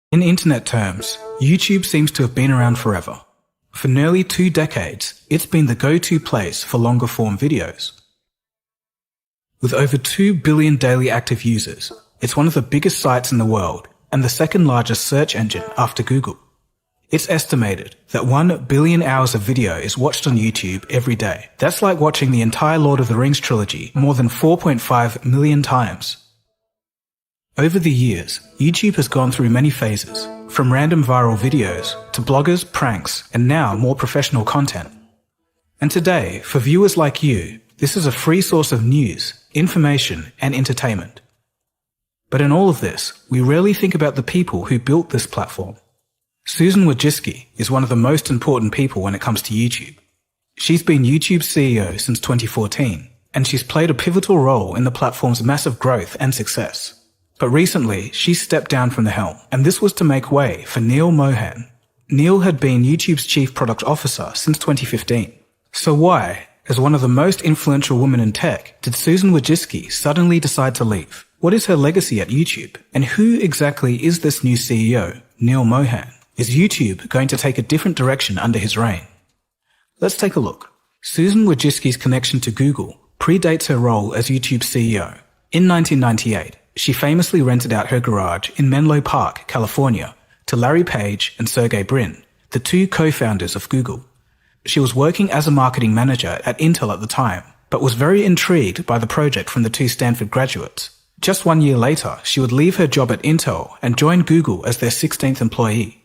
In internet terms, YouTube seems to have been around forever. For nearly 2 decades, it's been the go-to place for longer-form videos. With over 2 billion daily active users, it's one of the biggest sites in the world and the second largest search engine after Google. It's estimated that 1 billion hours of video is watched on YouTube every day. That's like watching the entire Lord of the Rings trilogy more than 4.5 million times. Over the years, YouTube has gone through many phases, from random viral videos to bloggers, pranks, and now more professional content. And today, for viewers like you, this is a free source of news, information, and entertainment. But in all of this, we rarely think about the people who built this platform. Susan Wojcicki is one of the most important people when it comes to YouTube. She's been YouTube's CEO since 2014, and she's played a pivotal role in the platform's massive growth and success. But recently, she stepped down from the helm, and this was to make way for Neil Mohan. Neil had been YouTube's chief product officer since 2015. So why, as one of the most influential women in tech, did Susan Wojcicki suddenly decide to leave? What is her legacy at YouTube? And who exactly is this new CEO, Neil Mohan? Is YouTube going to take a different direction under his reign? Let's take a look. Susan Wojcicki's connection to Google predates her role as YouTube CEO. In 1998, she famously rented out her garage in Menlo Park, California, to Larry Page and Sergey Brin, the 2 co-founders of Google. She was working as a marketing manager at Intel at the time, but was very intrigued by the project from the 2 Stanford graduates. Just 1 year later, she would leave her job at Intel and join Google as their 16th employee.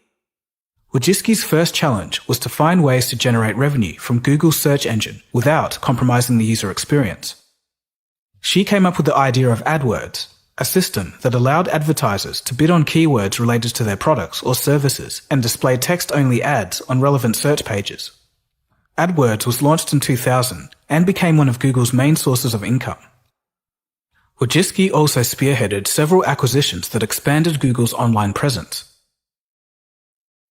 Wojcicki's first challenge was to find ways to generate revenue from Google's search engine without compromising the user experience. She came up with the idea of AdWords, a system that allowed advertisers to bid on keywords related to their products or services and display text-only ads on relevant search pages. AdWords was launched in 2000 and became one of Google's main sources of income. Wojcicki also spearheaded several acquisitions that expanded Google's online presence.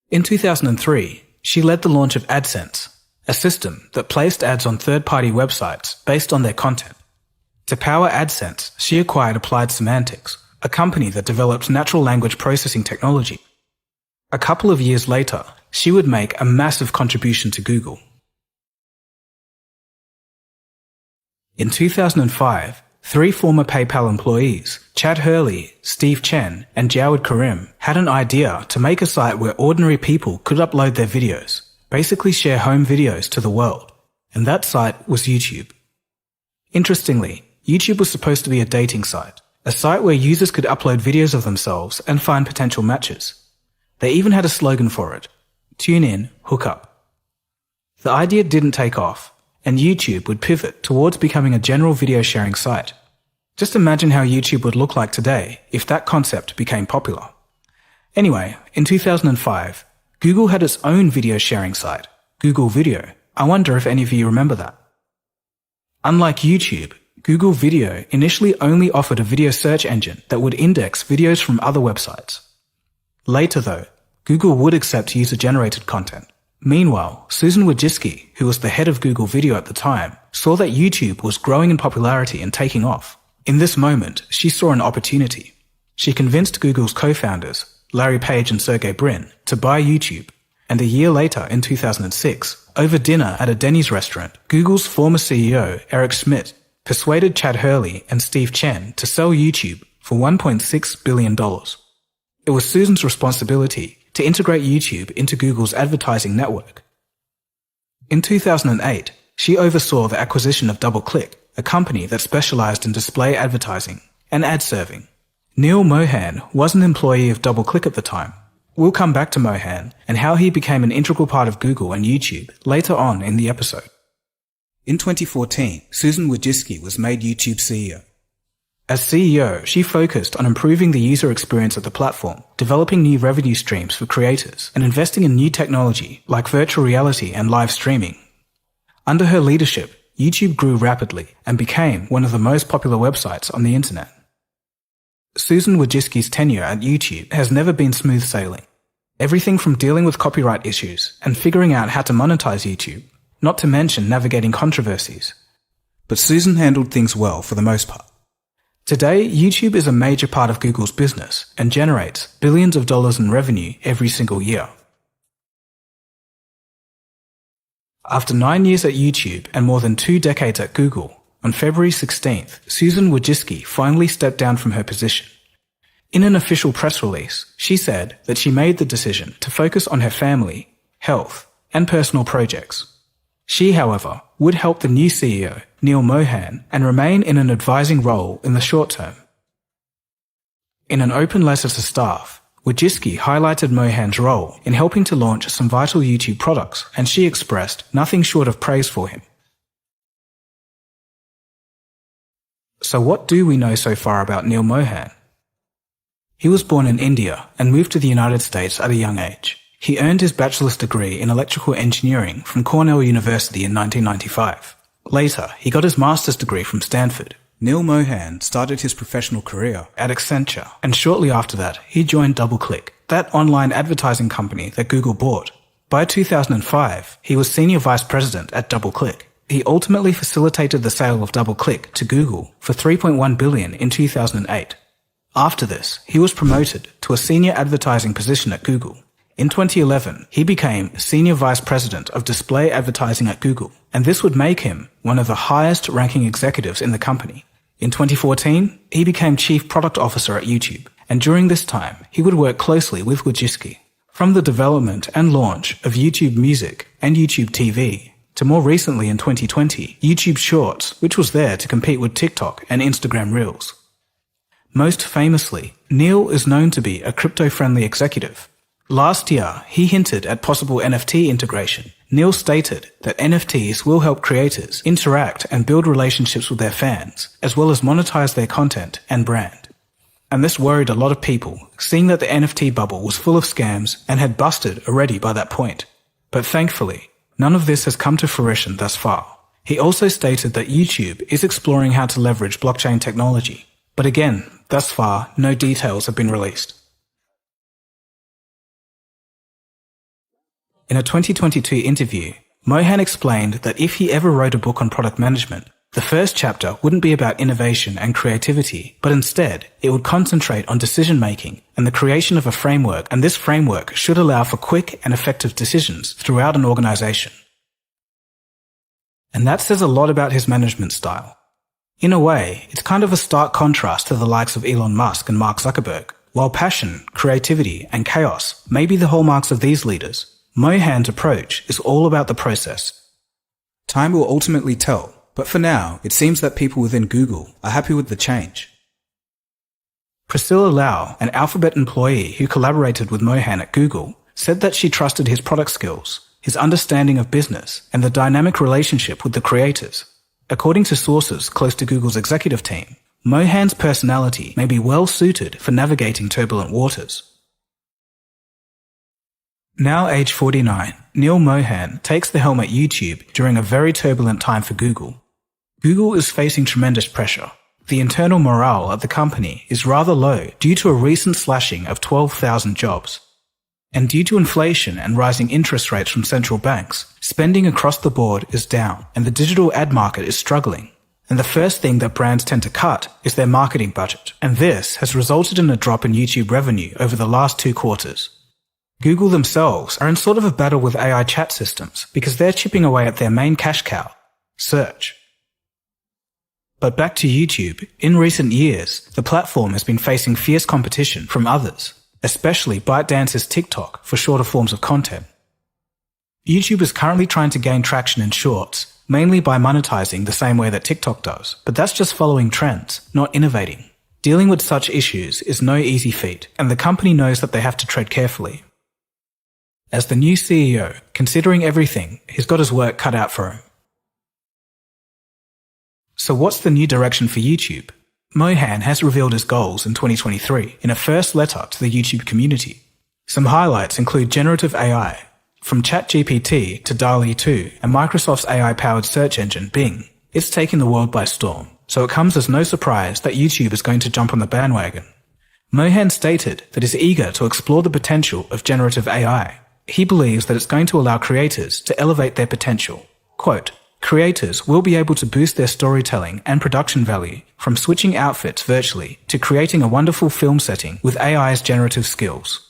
In 2003, she led the launch of AdSense, a system that placed ads on third-party websites based on their content. To power AdSense, she acquired Applied Semantics, a company that developed natural language processing technology. A couple of years later, she would make a massive contribution to Google. In 2005, 3 former PayPal employees, Chad Hurley, Steve Chen, and Jawed Karim, had an idea to make a site where ordinary people could upload their videos, basically share home videos to the world. And that site was YouTube. Interestingly, YouTube was supposed to be a dating site, a site where users could upload videos of themselves and find potential matches. They even had a slogan for it: tune in, hook up. The idea didn't take off, and YouTube would pivot towards becoming a general video sharing site. Just imagine how YouTube would look like today if that concept became popular. Anyway, in 2005, Google had its own video sharing site, Google Video. I wonder if any of you remember that. Unlike YouTube, Google Video initially only offered a video search engine that would index videos from other websites. Later though, Google would accept user-generated content. Meanwhile, Susan Wojcicki, who was the head of Google Video at the time, saw that YouTube was growing in popularity and taking off. In this moment, she saw an opportunity. She convinced Google's co-founders, Larry Page and Sergey Brin, to buy YouTube. And a year later, in 2006, over dinner at a Denny's restaurant, Google's former CEO, Eric Schmidt, persuaded Chad Hurley and Steve Chen to sell YouTube for $1.6 billion. It was Susan's responsibility to integrate YouTube into Google's advertising network. In 2008, she oversaw the acquisition of DoubleClick, a company that specialized in display advertising and ad serving. Neil Mohan was an employee of DoubleClick at the time. We'll come back to Mohan and how he became an integral part of Google and YouTube later on in the episode. In 2014, Susan Wojcicki was made YouTube CEO. As CEO, she focused on improving the user experience of the platform, developing new revenue streams for creators, and investing in new technology like virtual reality and live streaming. Under her leadership, YouTube grew rapidly and became one of the most popular websites on the internet. Susan Wojcicki's tenure at YouTube has never been smooth sailing. Everything from dealing with copyright issues and figuring out how to monetize YouTube, not to mention navigating controversies. But Susan handled things well for the most part. Today, YouTube is a major part of Google's business and generates billions of dollars in revenue every single year. After 9 years at YouTube and more than 2 decades at Google, on February 16th, Susan Wojcicki finally stepped down from her position. In an official press release, she said that she made the decision to focus on her family, health, and personal projects. She, however, would help the new CEO, Neil Mohan, and remain in an advising role in the short term. In an open letter to staff, Wojcicki highlighted Mohan's role in helping to launch some vital YouTube products, and she expressed nothing short of praise for him. So what do we know so far about Neil Mohan? He was born in India and moved to the United States at a young age. He earned his bachelor's degree in electrical engineering from Cornell University in 1995. Later, he got his master's degree from Stanford. Neil Mohan started his professional career at Accenture, and shortly after that, he joined DoubleClick, that online advertising company that Google bought. By 2005, he was senior vice president at DoubleClick. He ultimately facilitated the sale of DoubleClick to Google for $3.1 billion in 2008. After this, he was promoted to a senior advertising position at Google. In 2011, he became Senior Vice President of Display Advertising at Google, and this would make him one of the highest-ranking executives in the company. In 2014, he became Chief Product Officer at YouTube, and during this time, he would work closely with Wojcicki. From the development and launch of YouTube Music and YouTube TV, to more recently in 2020, YouTube Shorts, which was there to compete with TikTok and Instagram Reels. Most famously, Neil is known to be a crypto-friendly executive. Last year, he hinted at possible NFT integration. Neil stated that NFTs will help creators interact and build relationships with their fans, as well as monetize their content and brand. And this worried a lot of people, seeing that the NFT bubble was full of scams and had busted already by that point. But thankfully, none of this has come to fruition thus far. He also stated that YouTube is exploring how to leverage blockchain technology. But again, thus far, no details have been released. In a 2022 interview, Mohan explained that if he ever wrote a book on product management, the first chapter wouldn't be about innovation and creativity, but instead, it would concentrate on decision-making and the creation of a framework, and this framework should allow for quick and effective decisions throughout an organization. And that says a lot about his management style. In a way, it's kind of a stark contrast to the likes of Elon Musk and Mark Zuckerberg. While passion, creativity, and chaos may be the hallmarks of these leaders, Mohan's approach is all about the process. Time will ultimately tell, but for now, it seems that people within Google are happy with the change. Priscilla Lau, an Alphabet employee who collaborated with Mohan at Google, said that she trusted his product skills, his understanding of business, and the dynamic relationship with the creators. According to sources close to Google's executive team, Mohan's personality may be well suited for navigating turbulent waters. Now age 49, Neil Mohan takes the helm at YouTube during a very turbulent time for Google. Google is facing tremendous pressure. The internal morale at the company is rather low due to a recent slashing of 12,000 jobs. And due to inflation and rising interest rates from central banks, spending across the board is down and the digital ad market is struggling. And the first thing that brands tend to cut is their marketing budget. And this has resulted in a drop in YouTube revenue over the last 2 quarters. Google themselves are in sort of a battle with AI chat systems because they're chipping away at their main cash cow, search. But back to YouTube, in recent years, the platform has been facing fierce competition from others, especially ByteDance's TikTok for shorter forms of content. YouTube is currently trying to gain traction in shorts, mainly by monetizing the same way that TikTok does, but that's just following trends, not innovating. Dealing with such issues is no easy feat, and the company knows that they have to tread carefully. As the new CEO, considering everything, he's got his work cut out for him. So what's the new direction for YouTube? Mohan has revealed his goals in 2023 in a first letter to the YouTube community. Some highlights include generative AI, from ChatGPT to DALL-E 2 and Microsoft's AI-powered search engine Bing. It's taken the world by storm, so it comes as no surprise that YouTube is going to jump on the bandwagon. Mohan stated that he's eager to explore the potential of generative AI. He believes that it's going to allow creators to elevate their potential. Quote, Creators will be able to boost their storytelling and production value from switching outfits virtually to creating a wonderful film setting with AI's generative skills.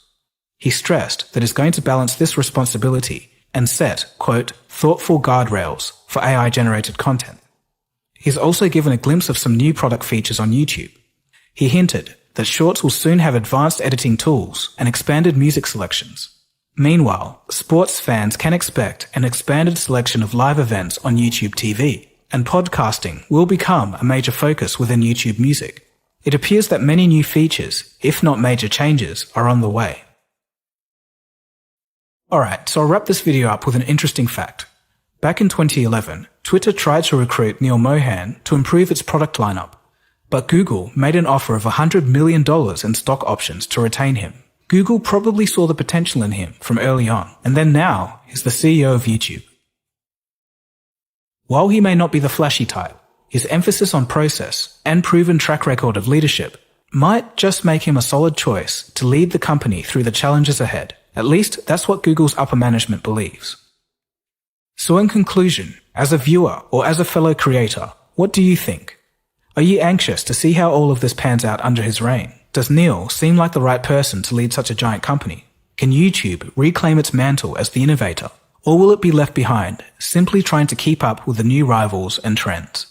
He stressed that he's going to balance this responsibility and set, quote, thoughtful guardrails for AI-generated content. He's also given a glimpse of some new product features on YouTube. He hinted that Shorts will soon have advanced editing tools and expanded music selections. Meanwhile, sports fans can expect an expanded selection of live events on YouTube TV, and podcasting will become a major focus within YouTube Music. It appears that many new features, if not major changes, are on the way. Alright, so I'll wrap this video up with an interesting fact. Back in 2011, Twitter tried to recruit Neil Mohan to improve its product lineup, but Google made an offer of $100 million in stock options to retain him. Google probably saw the potential in him from early on, and then now he's the CEO of YouTube. While he may not be the flashy type, his emphasis on process and proven track record of leadership might just make him a solid choice to lead the company through the challenges ahead. At least that's what Google's upper management believes. So in conclusion, as a viewer or as a fellow creator, what do you think? Are you anxious to see how all of this pans out under his reign? Does Neil seem like the right person to lead such a giant company? Can YouTube reclaim its mantle as the innovator? Or will it be left behind, simply trying to keep up with the new rivals and trends?